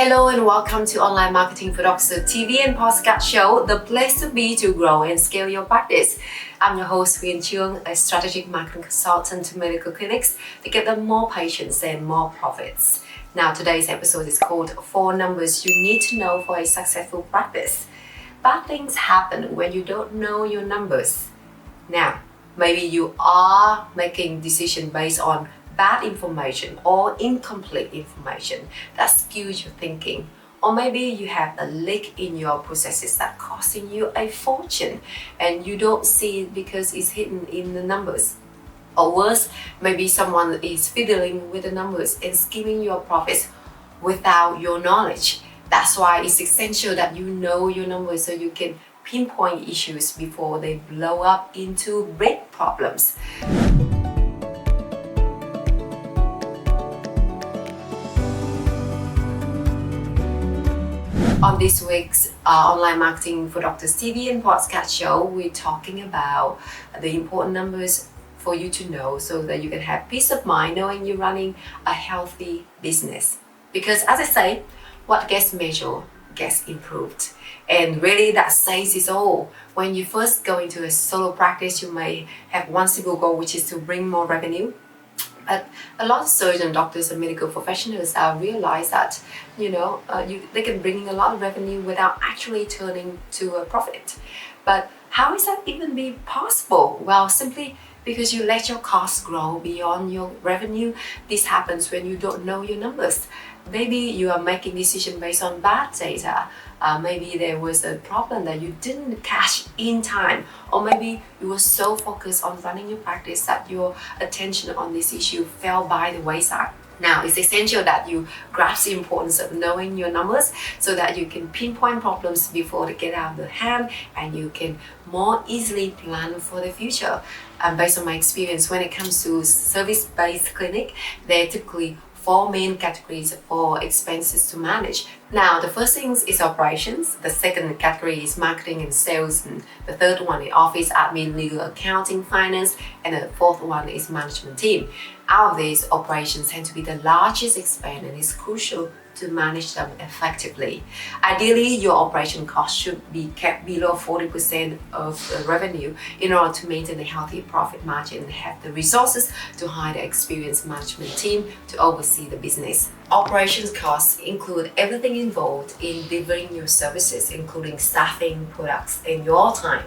Hello and welcome to Online Marketing for Doctors TV and Podcast Show, the place to be to grow and scale your practice. I'm your host, Huyền Trương, a strategic marketing consultant to medical clinics to get them more patients and more profits. Now, today's episode is called 4 Numbers You Need to Know for a Successful Practice. Bad things happen when you don't know your numbers. Now, maybe you are making decisions based on bad information or incomplete information that skews your thinking, or maybe you have a leak in your processes that costing you a fortune and you don't see it because it's hidden in the numbers. Or worse, maybe someone is fiddling with the numbers and skimming your profits without your knowledge. That's why it's essential that you know your numbers so you can pinpoint issues before they blow up into big problems. On this week's Online Marketing for Doctors TV and Podcast Show, we're talking about the important numbers for you to know so that you can have peace of mind knowing you're running a healthy business. Because as I say, what gets measured gets improved. And really that says it all. When you first go into a solo practice, you may have one single goal, which is to bring more revenue. But a lot of surgeons, doctors, and medical professionals realize that they can bring in a lot of revenue without actually turning to a profit. But how is that even be possible? Well, simply because you let your costs grow beyond your revenue. This happens when you don't know your numbers. Maybe you are making decisions based on bad data. Maybe there was a problem that you didn't catch in time, or maybe you were so focused on running your practice that your attention on this issue fell by the wayside. Now, it's essential that you grasp the importance of knowing your numbers so that you can pinpoint problems before they get out of the hand and you can more easily plan for the future. Based on my experience, when it comes to service-based clinic, there are typically 4 main categories for expenses to manage. Now, the first thing is operations. The second category is marketing and sales. And the third one is office, admin, legal, accounting, finance. And the fourth one is management team. Out of these, operations tend to be the largest expense and it's crucial to manage them effectively. Ideally, your operation cost should be kept below 40% of the revenue in order to maintain a healthy profit margin and have the resources to hire the experienced management team to oversee the business. Operations costs include everything involved in delivering your services, including staffing, products, and your time.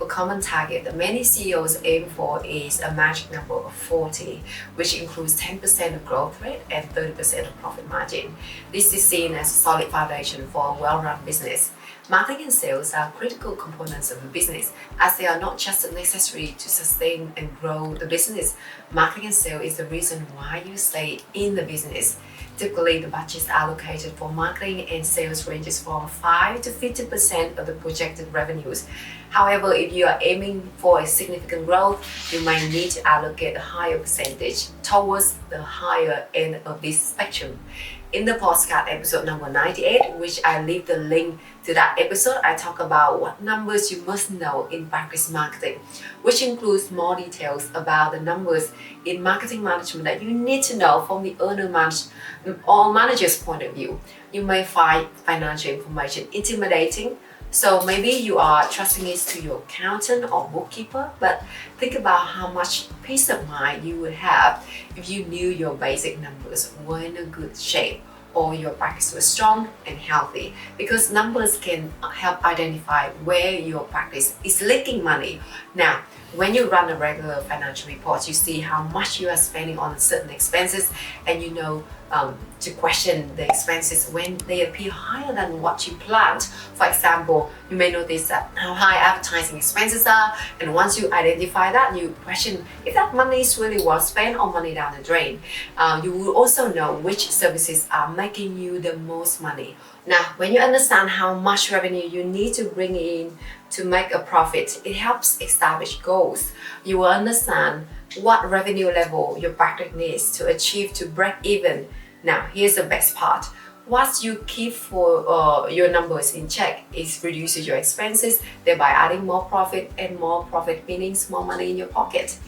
A common target that many CEOs aim for is a magic number of 40, which includes 10% of growth rate and 30% of profit margin. This is seen as a solid foundation for a well-run business. Marketing and sales are critical components of a business as they are not just necessary to sustain and grow the business. Marketing and sales is the reason why you stay in the business. Typically, the budget allocated for marketing and sales ranges from 5 to 50% of the projected revenues. However, if you are aiming for a significant growth, you might need to allocate a higher percentage towards the higher end of this spectrum. In the podcast episode number 98, which I leave the link to that episode, I talk about what numbers you must know in practice marketing, which includes more details about the numbers in marketing management that you need to know from the owner or manager's point of view. You may find financial information intimidating, so maybe you are trusting it to your accountant or bookkeeper, but think about how much peace of mind you would have if you knew your basic numbers were in a good shape or your practice was strong and healthy, because numbers can help identify where your practice is leaking money. Now, when you run a regular financial report, you see how much you are spending on certain expenses and you know to question the expenses when they appear higher than what you planned. For example, you may notice that how high advertising expenses are, and once you identify that, you question if that money is really well spent or money down the drain. You will also know which services are making you the most money. Now, when you understand how much revenue you need to bring in to make a profit, it helps establish goals. You will understand what revenue level your practice needs to achieve to break even. Now, here's the best part. Once you keep your numbers in check, it reduces your expenses, thereby adding more profit, and more profit means more money in your pocket.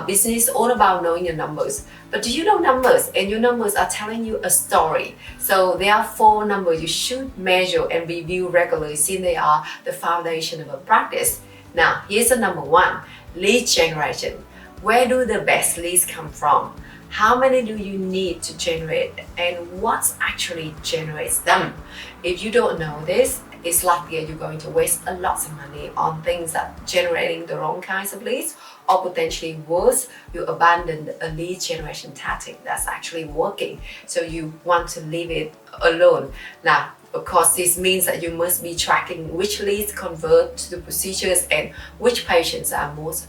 business all about knowing your numbers. But do you know numbers? And your numbers are telling you a story. So there are 4 numbers you should measure and review regularly, since they are the foundation of a practice. Now, here's the number 1, lead generation. Where do the best leads come from? How many do you need to generate, and what actually generates them? If you don't know this, it's likely you're going to waste a lot of money on things that generating the wrong kinds of leads, or potentially worse, you abandon a lead generation tactic that's actually working. So you want to leave it alone. Now, of course, this means that you must be tracking which leads convert to the procedures and which patients are most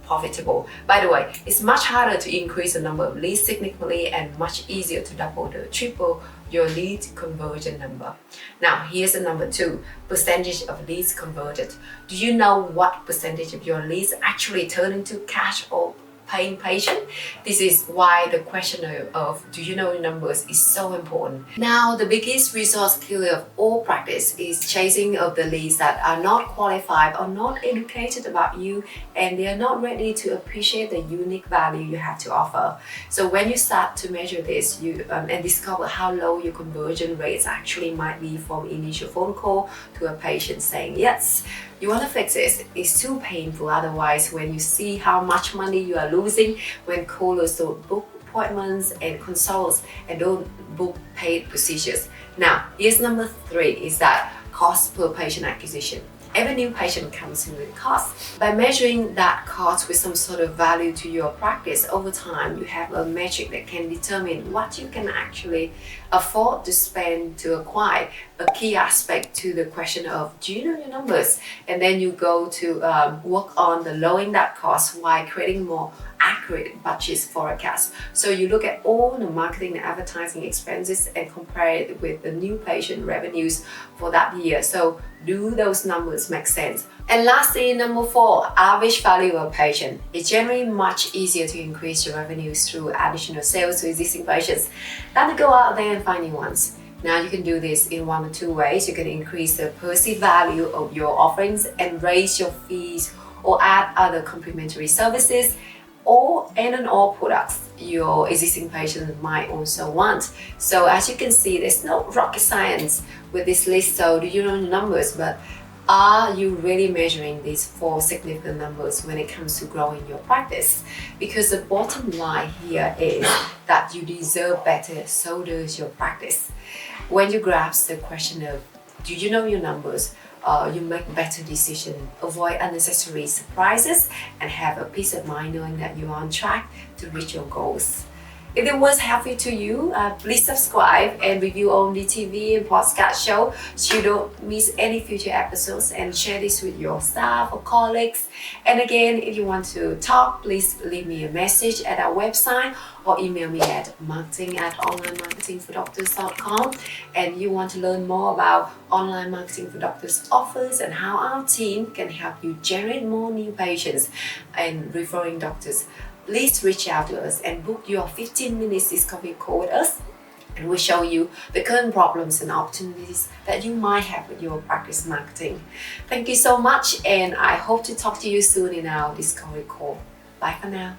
profitable. By the way, it's much harder to increase the number of leads significantly and much easier to double or triple your lead conversion number. Now, here's the number 2, percentage of leads converted. Do you know what percentage of your leads actually turn into cash or paying patient? This is why the question of do you know your numbers is so important. Now, the biggest resource killer of all practice is chasing of the leads that are not qualified or not educated about you, and they are not ready to appreciate the unique value you have to offer. So when you start to measure this, you and discover how low your conversion rates actually might be from initial phone call to a patient saying yes, you want to fix this. It's too painful otherwise when you see how much money you are losing when callers don't book appointments and consults and don't book paid procedures. Now, here's number 3 is that cost per patient acquisition. Every new patient comes in with cost. By measuring that cost with some sort of value to your practice over time, you have a metric that can determine what you can actually afford to spend to acquire. A key aspect to the question of do you know your numbers? And then you go to work on the lowering that cost while creating more accurate budget forecast. So you look at all the marketing and advertising expenses and compare it with the new patient revenues for that year. So do those numbers make sense? And lastly, number 4, average value of patient. It's generally much easier to increase your revenues through additional sales to existing patients than to go out there and find new ones. Now, you can do this in 1 or 2 ways. You can increase the perceived value of your offerings and raise your fees or add other complementary services or all products your existing patients might also want. So as you can see, there's no rocket science with this list. So do you know the numbers? But are you really measuring these 4 significant numbers when it comes to growing your practice? Because the bottom line here is that you deserve better, so does your practice. When you grasp the question of do you know your numbers, you make better decisions, avoid unnecessary surprises, and have a peace of mind knowing that you're on track to reach your goals. If it was helpful to you, please subscribe and review on the TV and podcast show so you don't miss any future episodes, and share this with your staff or colleagues. And again, if you want to talk, please leave me a message at our website or email me at marketing@onlinemarketingfordoctors.com. And you want to learn more about Online Marketing for Doctors offers and how our team can help you generate more new patients and referring doctors, please reach out to us and book your 15 minutes discovery call with us, and we'll show you the current problems and opportunities that you might have with your practice marketing. Thank you so much, and I hope to talk to you soon in our discovery call. Bye for now.